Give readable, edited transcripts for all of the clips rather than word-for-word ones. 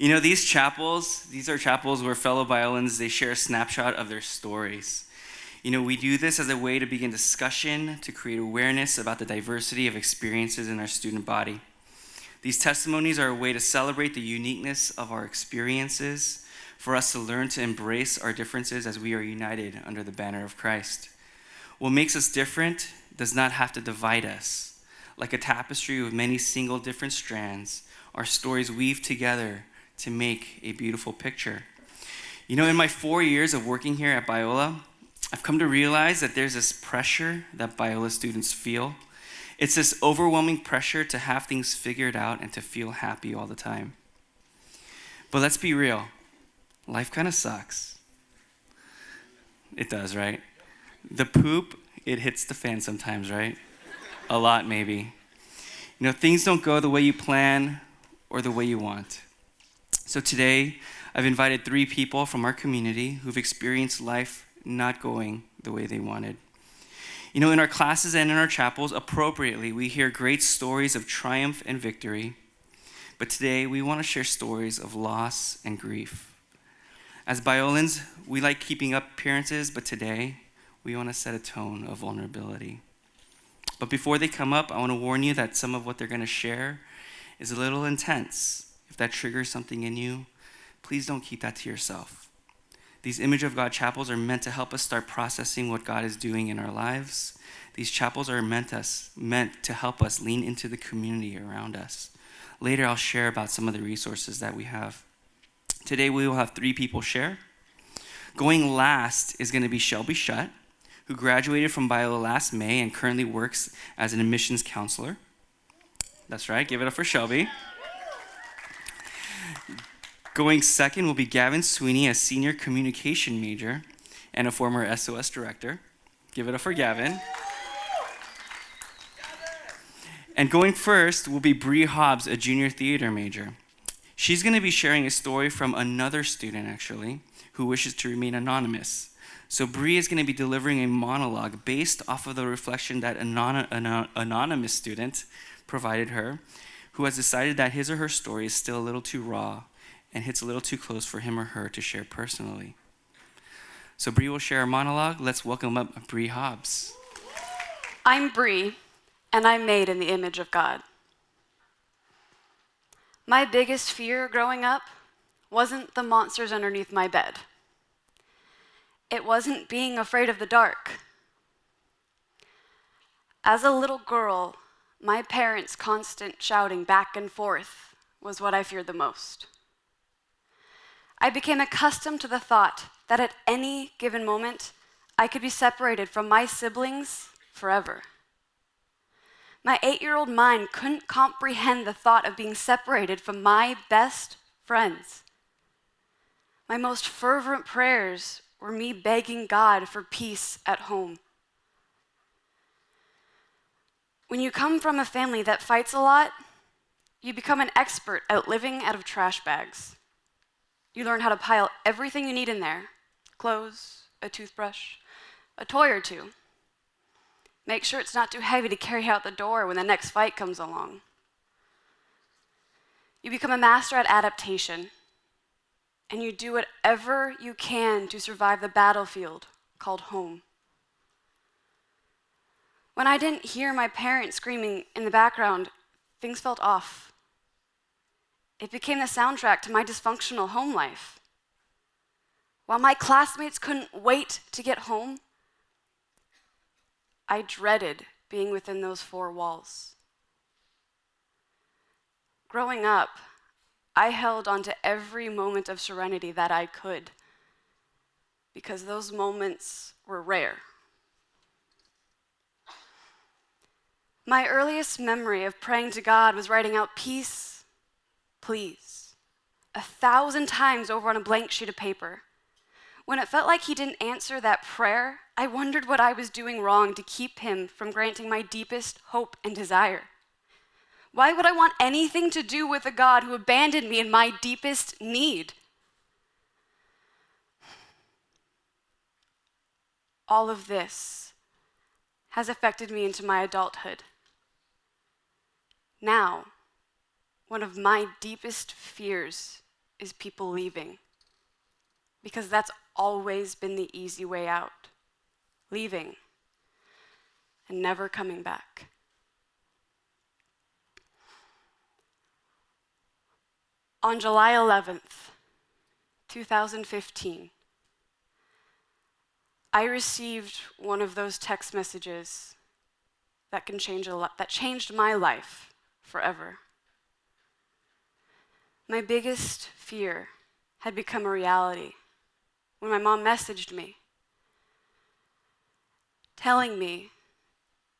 These are chapels where fellow Biolans, they share a snapshot of their stories. We do this as a way to begin discussion, to create awareness about the diversity of experiences in our student body. These testimonies are a way to celebrate the uniqueness of our experiences, for us to learn to embrace our differences as we are united under the banner of Christ. What makes us different does not have to divide us. Like a tapestry with many single different strands, our stories weave together to make a beautiful picture. In my 4 years of working here at Biola, I've come to realize that there's this pressure that Biola students feel. It's this overwhelming pressure to have things figured out and to feel happy all the time. But let's be real. Life kind of sucks. It does, right? The poop, it hits the fan sometimes, right? A lot, maybe. Things don't go the way you plan or the way you want. So today, I've invited 3 people from our community who've experienced life not going the way they wanted. In our classes and in our chapels, appropriately, we hear great stories of triumph and victory. But today, we want to share stories of loss and grief. As Biolans, we like keeping up appearances, but today, we want to set a tone of vulnerability. But before they come up, I want to warn you that some of what they're going to share is a little intense. If that triggers something in you, please don't keep that to yourself. These Image of God chapels are meant to help us start processing what God is doing in our lives. These chapels are meant to help us lean into the community around us. Later, I'll share about some of the resources that we have. Today, we will have 3 people share. Going last is going to be Shelby Shutt, who graduated from Biola last May and currently works as an admissions counselor. That's right, give it up for Shelby. Going second will be Gavin Sweeney, a senior communication major and a former SOS director. Give it up for Gavin. And going first will be Bree Hobbs, a junior theater major. She's going to be sharing a story from another student, actually, who wishes to remain anonymous. So Bree is going to be delivering a monologue based off of the reflection that an anonymous student provided her, who has decided that his or her story is still a little too raw and hits a little too close for him or her to share personally. So Bree will share a monologue. Let's welcome up Bree Hobbs. I'm Bree, and I'm made in the image of God. My biggest fear growing up wasn't the monsters underneath my bed. It wasn't being afraid of the dark. As a little girl, my parents' constant shouting back and forth was what I feared the most. I became accustomed to the thought that at any given moment, I could be separated from my siblings forever. My 8-year-old mind couldn't comprehend the thought of being separated from my best friends. My most fervent prayers were me begging God for peace at home. When you come from a family that fights a lot, you become an expert at living out of trash bags. You learn how to pile everything you need in there: clothes, a toothbrush, a toy or two. Make sure it's not too heavy to carry out the door when the next fight comes along. You become a master at adaptation, and you do whatever you can to survive the battlefield called home. When I didn't hear my parents screaming in the background, things felt off. It became the soundtrack to my dysfunctional home life. While my classmates couldn't wait to get home, I dreaded being within those 4 walls. Growing up, I held on to every moment of serenity that I could, because those moments were rare. My earliest memory of praying to God was writing out "peace, please," 1,000 times over on a blank sheet of paper. When it felt like he didn't answer that prayer, I wondered what I was doing wrong to keep him from granting my deepest hope and desire. Why would I want anything to do with a God who abandoned me in my deepest need? All of this has affected me into my adulthood. Now, one of my deepest fears is people leaving. Because that's always been the easy way out. Leaving and never coming back. On July 11th, 2015, I received one of those text messages that changed my life forever. My biggest fear had become a reality when my mom messaged me, telling me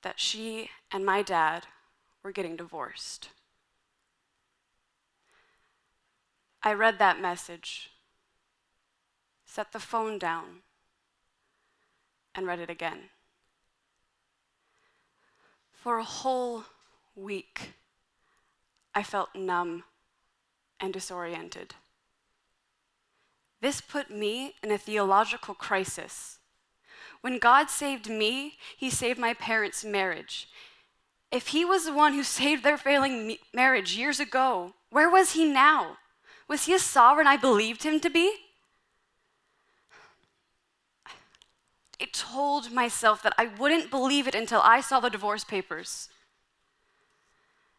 that she and my dad were getting divorced. I read that message, set the phone down, and read it again. For a whole week, I felt numb and disoriented. This put me in a theological crisis. When God saved me, he saved my parents' marriage. If he was the one who saved their failing marriage years ago, where was he now? Was he as sovereign I believed him to be? I told myself that I wouldn't believe it until I saw the divorce papers.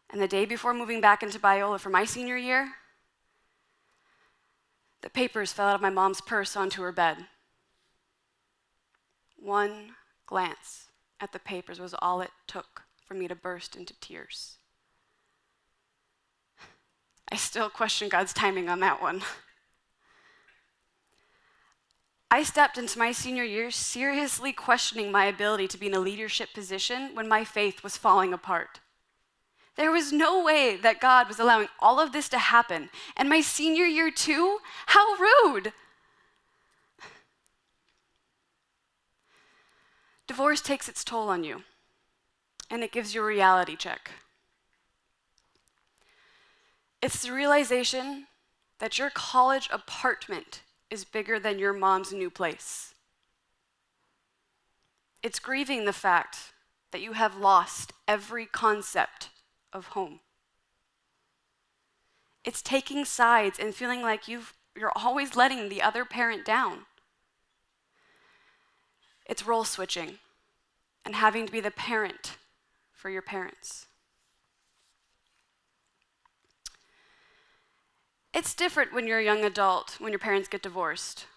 And the day before moving back into Biola for my senior year, the papers fell out of my mom's purse onto her bed. One glance at the papers was all it took for me to burst into tears. I still question God's timing on that one. I stepped into my senior year seriously questioning my ability to be in a leadership position when my faith was falling apart. There was no way that God was allowing all of this to happen. And my senior year too? How rude! Divorce takes its toll on you, and it gives you a reality check. It's the realization that your college apartment is bigger than your mom's new place. It's grieving the fact that you have lost every concept of home. It's taking sides and feeling like you're always letting the other parent down. It's role switching and having to be the parent for your parents. It's different when you're a young adult, when your parents get divorced.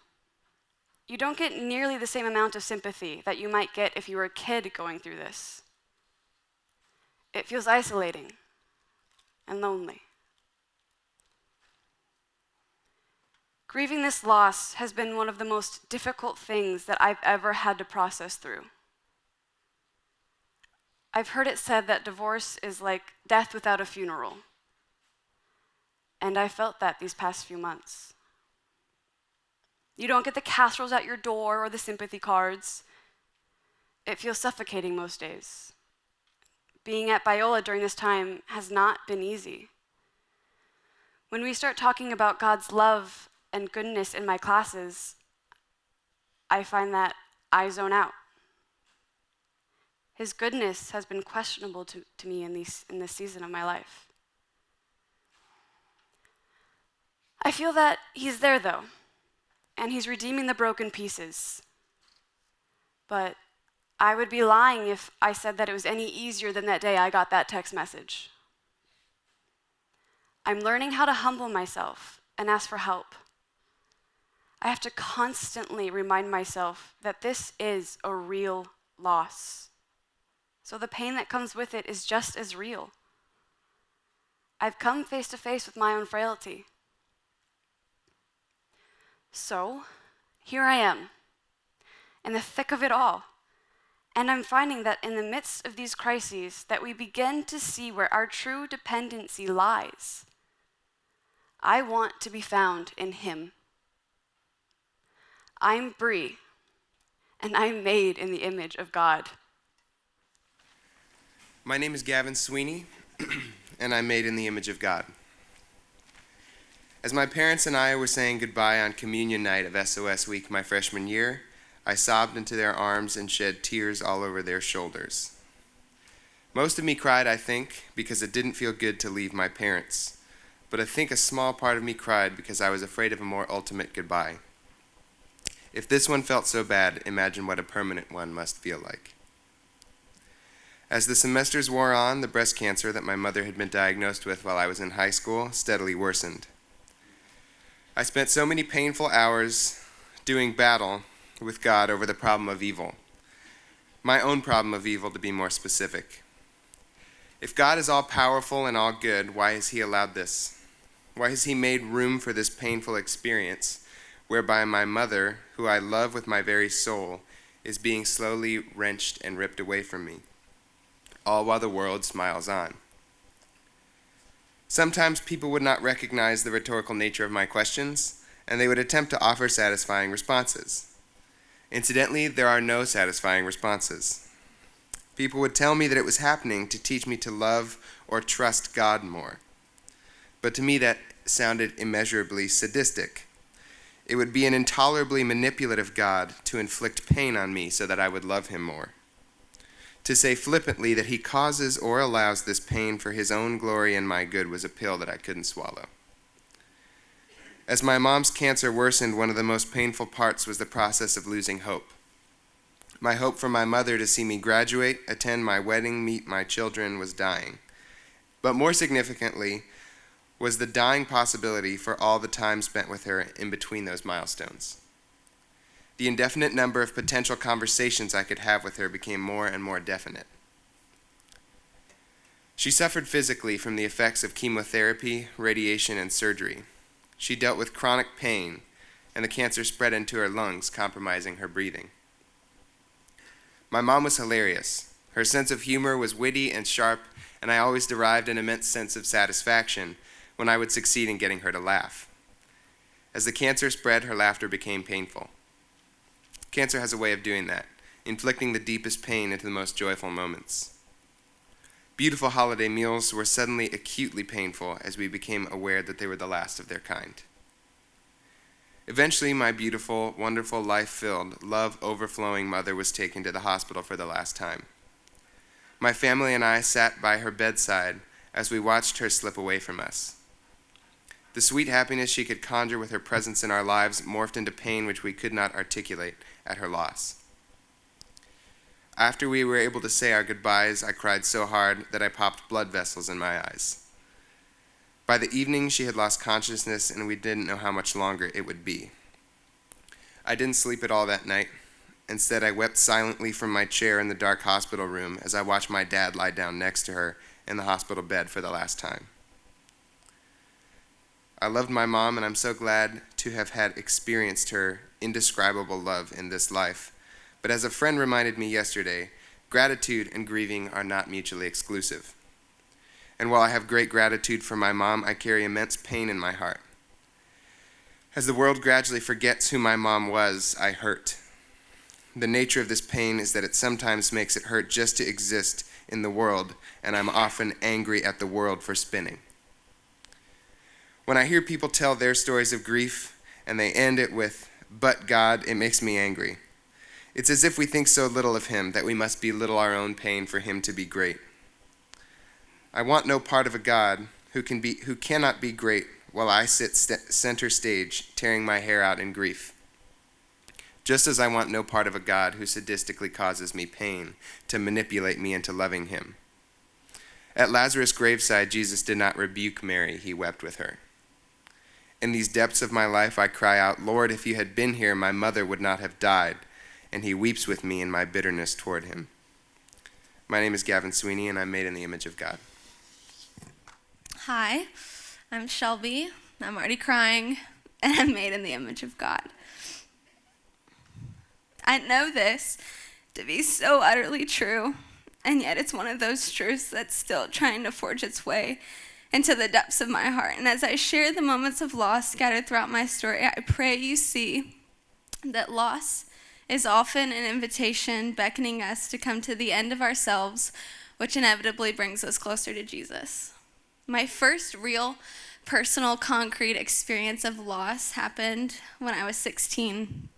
You don't get nearly the same amount of sympathy that you might get if you were a kid going through this. It feels isolating and lonely. Grieving this loss has been one of the most difficult things that I've ever had to process through. I've heard it said that divorce is like death without a funeral. And I felt that these past few months. You don't get the casseroles at your door or the sympathy cards. It feels suffocating most days. Being at Biola during this time has not been easy. When we start talking about God's love and goodness in my classes, I find that I zone out. His goodness has been questionable to me in this season of my life. I feel that he's there though, and he's redeeming the broken pieces. But I would be lying if I said that it was any easier than that day I got that text message. I'm learning how to humble myself and ask for help. I have to constantly remind myself that this is a real loss. So the pain that comes with it is just as real. I've come face to face with my own frailty. So, here I am, in the thick of it all. And I'm finding that in the midst of these crises, that we begin to see where our true dependency lies. I want to be found in him. I'm Bree, and I'm made in the image of God. My name is Gavin Sweeney, and I'm made in the image of God. As my parents and I were saying goodbye on communion night of SOS week my freshman year, I sobbed into their arms and shed tears all over their shoulders. Most of me cried, I think, because it didn't feel good to leave my parents. but I think a small part of me cried because I was afraid of a more ultimate goodbye. If this one felt so bad, imagine what a permanent one must feel like. As the semesters wore on, the breast cancer that my mother had been diagnosed with while I was in high school steadily worsened. I spent so many painful hours doing battle with God over the problem of evil. My own problem of evil, to be more specific. If God is all powerful and all good, why has he allowed this? Why has he made room for this painful experience whereby my mother, who I love with my very soul, is being slowly wrenched and ripped away from me, all while the world smiles on? Sometimes people would not recognize the rhetorical nature of my questions, and they would attempt to offer satisfying responses. Incidentally, there are no satisfying responses. People would tell me that it was happening to teach me to love or trust God more. But to me that sounded immeasurably sadistic. It would be an intolerably manipulative God to inflict pain on me so that I would love him more. To say flippantly that he causes or allows this pain for his own glory and my good was a pill that I couldn't swallow. As my mom's cancer worsened, one of the most painful parts was the process of losing hope. My hope for my mother to see me graduate, attend my wedding, meet my children was dying. But more significantly was the dying possibility for all the time spent with her in between those milestones. The indefinite number of potential conversations I could have with her became more and more definite. She suffered physically from the effects of chemotherapy, radiation, and surgery. She dealt with chronic pain, and the cancer spread into her lungs, compromising her breathing. My mom was hilarious. Her sense of humor was witty and sharp, and I always derived an immense sense of satisfaction when I would succeed in getting her to laugh. As the cancer spread, her laughter became painful. Cancer has a way of doing that, inflicting the deepest pain into the most joyful moments. Beautiful holiday meals were suddenly acutely painful as we became aware that they were the last of their kind. Eventually, my beautiful, wonderful, life-filled, love-overflowing mother was taken to the hospital for the last time. My family and I sat by her bedside as we watched her slip away from us. The sweet happiness she could conjure with her presence in our lives morphed into pain which we could not articulate at her loss. After we were able to say our goodbyes, I cried so hard that I popped blood vessels in my eyes. By the evening, she had lost consciousness, and we didn't know how much longer it would be. I didn't sleep at all that night. Instead, I wept silently from my chair in the dark hospital room as I watched my dad lie down next to her in the hospital bed for the last time. I loved my mom, and I'm so glad to have had experienced her indescribable love in this life. But as a friend reminded me yesterday, gratitude and grieving are not mutually exclusive. And while I have great gratitude for my mom, I carry immense pain in my heart. As the world gradually forgets who my mom was, I hurt. The nature of this pain is that it sometimes makes it hurt just to exist in the world, and I'm often angry at the world for spinning. When I hear people tell their stories of grief, and they end it with, "But God," it makes me angry. It's as if we think so little of him that we must belittle our own pain for him to be great. I want no part of a God who cannot be great while I sit center stage tearing my hair out in grief. Just as I want no part of a God who sadistically causes me pain to manipulate me into loving him. At Lazarus' graveside, Jesus did not rebuke Mary, he wept with her. In these depths of my life, I cry out, "Lord, if you had been here, my mother would not have died," and he weeps with me in my bitterness toward him. My name is Gavin Sweeney, and I'm made in the image of God. Hi, I'm Shelby. I'm already crying, and I'm made in the image of God. I know this to be so utterly true, and yet it's one of those truths that's still trying to forge its way into the depths of my heart. And as I share the moments of loss scattered throughout my story, I pray you see that loss is often an invitation beckoning us to come to the end of ourselves, which inevitably brings us closer to Jesus. My first real, personal, concrete experience of loss happened when I was 16.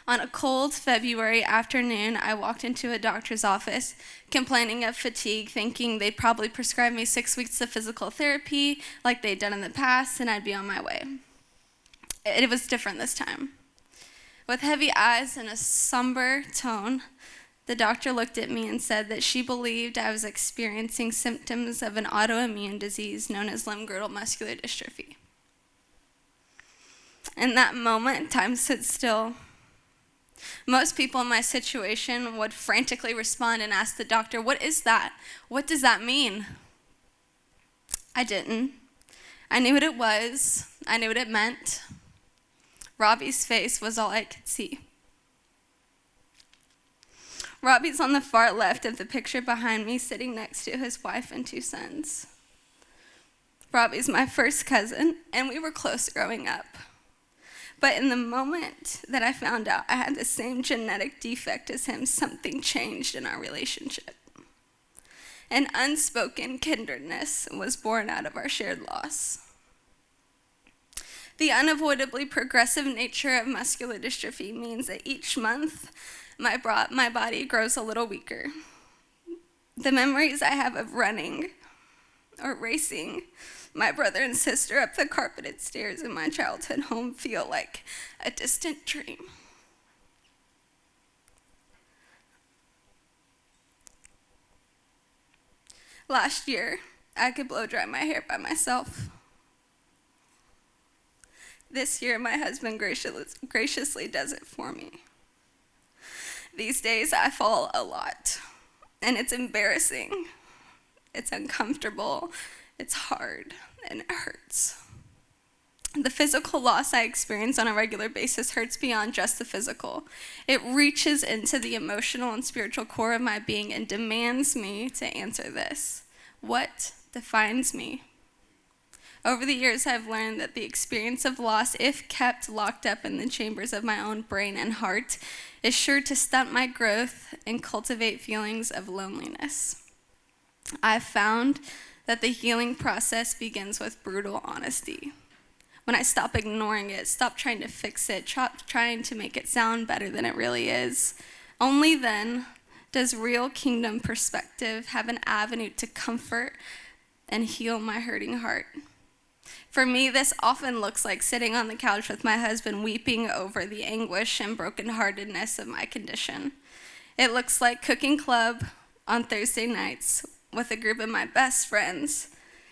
On a cold February afternoon, I walked into a doctor's office complaining of fatigue, thinking they'd probably prescribe me 6 weeks of physical therapy like they'd done in the past, and I'd be on my way. It was different this time. With heavy eyes and a somber tone, the doctor looked at me and said that she believed I was experiencing symptoms of an autoimmune disease known as limb-girdle muscular dystrophy. In that moment, time stood still. Most people in my situation would frantically respond and ask the doctor, "What is that? What does that mean?" I didn't. I knew what it was. I knew what it meant. Robbie's face was all I could see. Robbie's on the far left of the picture behind me, sitting next to his wife and 2 sons. Robbie's my first cousin, and we were close growing up. But in the moment that I found out I had the same genetic defect as him, something changed in our relationship. An unspoken kindredness was born out of our shared loss. The unavoidably progressive nature of muscular dystrophy means that each month my body grows a little weaker. The memories I have of running or racing my brother and sister up the carpeted stairs in my childhood home feel like a distant dream. Last year, I could blow dry my hair by myself. This year, my husband graciously does it for me. These days, I fall a lot, and it's embarrassing. It's uncomfortable. It's hard, and it hurts. The physical loss I experience on a regular basis hurts beyond just the physical. It reaches into the emotional and spiritual core of my being and demands me to answer this: what defines me? Over the years, I've learned that the experience of loss, if kept locked up in the chambers of my own brain and heart, is sure to stunt my growth and cultivate feelings of loneliness. I've found that the healing process begins with brutal honesty. When I stop ignoring it, stop trying to fix it, stop trying to make it sound better than it really is, only then does real kingdom perspective have an avenue to comfort and heal my hurting heart. For me, this often looks like sitting on the couch with my husband, weeping over the anguish and brokenheartedness of my condition. It looks like cooking club on Thursday nights with a group of my best friends,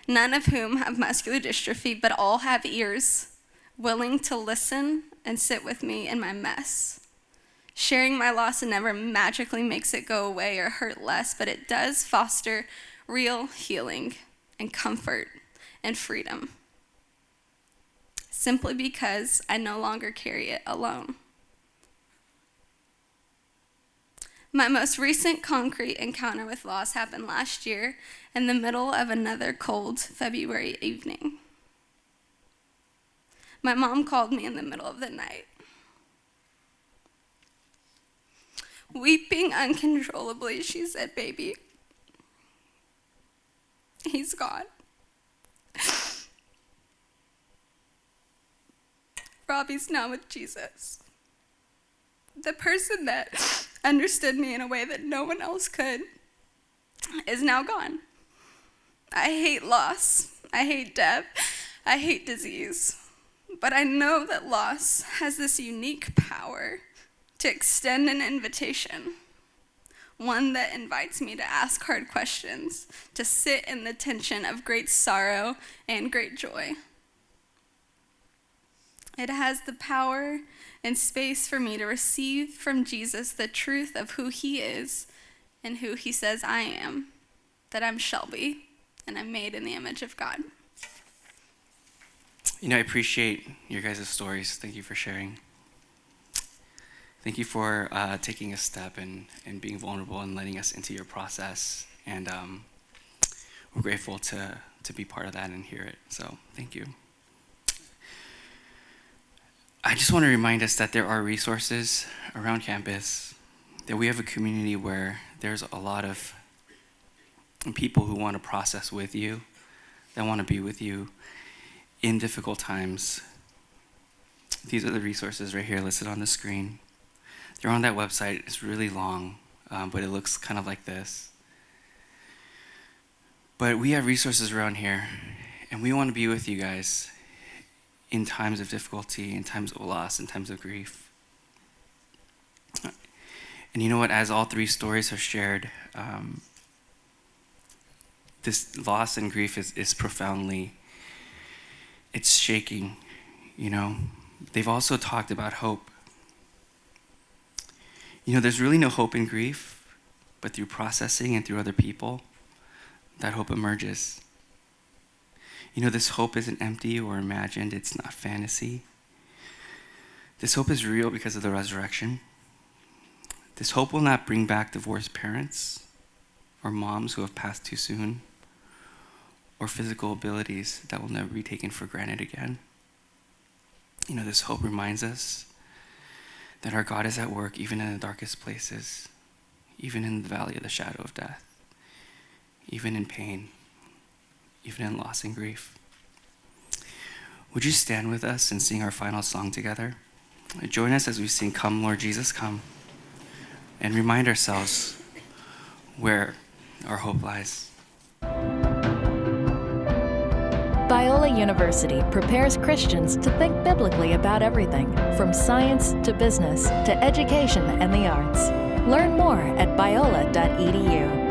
none of whom have muscular dystrophy, but all have ears, willing to listen and sit with me in my mess. Sharing my loss never magically makes it go away or hurt less, but it does foster real healing and comfort and freedom, simply because I no longer carry it alone. My most recent concrete encounter with loss happened last year in the middle of another cold February evening. My mom called me in the middle of the night. Weeping uncontrollably, she said, "Baby, he's gone. Robbie's now with Jesus. The person that understood me in a way that no one else could is now gone. I hate loss. I hate death. I hate disease. But I know that loss has this unique power to extend an invitation, one that invites me to ask hard questions, to sit in the tension of great sorrow and great joy. It has the power and space for me to receive from Jesus the truth of who he is and who he says I am, that I'm Shelby, and I'm made in the image of God. You know, I appreciate your guys' stories. Thank you for sharing. Thank you for taking a step and being vulnerable and letting us into your process. And we're grateful to be part of that and hear it. So thank you. I just want to remind us that there are resources around campus, that we have a community where there's a lot of people who want to process with you, that want to be with you in difficult times. These are the resources right here listed on the screen. They're on that website. It's really long, but it looks kind of like this. But we have resources around here, and we want to be with you guys in times of difficulty, in times of loss, in times of grief. And you know what? As all three stories have shared, this loss and grief is profoundly, it's shaking, you know. They've also talked about hope. You know, there's really no hope in grief, but through processing and through other people, that hope emerges. You know, this hope isn't empty or imagined. It's not fantasy. This hope is real because of the resurrection. This hope will not bring back divorced parents or moms who have passed too soon, or physical abilities that will never be taken for granted again. You know, this hope reminds us that our God is at work even in the darkest places, even in the valley of the shadow of death, even in pain, even in loss and grief. Would you stand with us and sing our final song together? Join us as we sing "Come, Lord Jesus, Come," and remind ourselves where our hope lies. Biola University prepares Christians to think biblically about everything, from science to business to education and the arts. Learn more at biola.edu.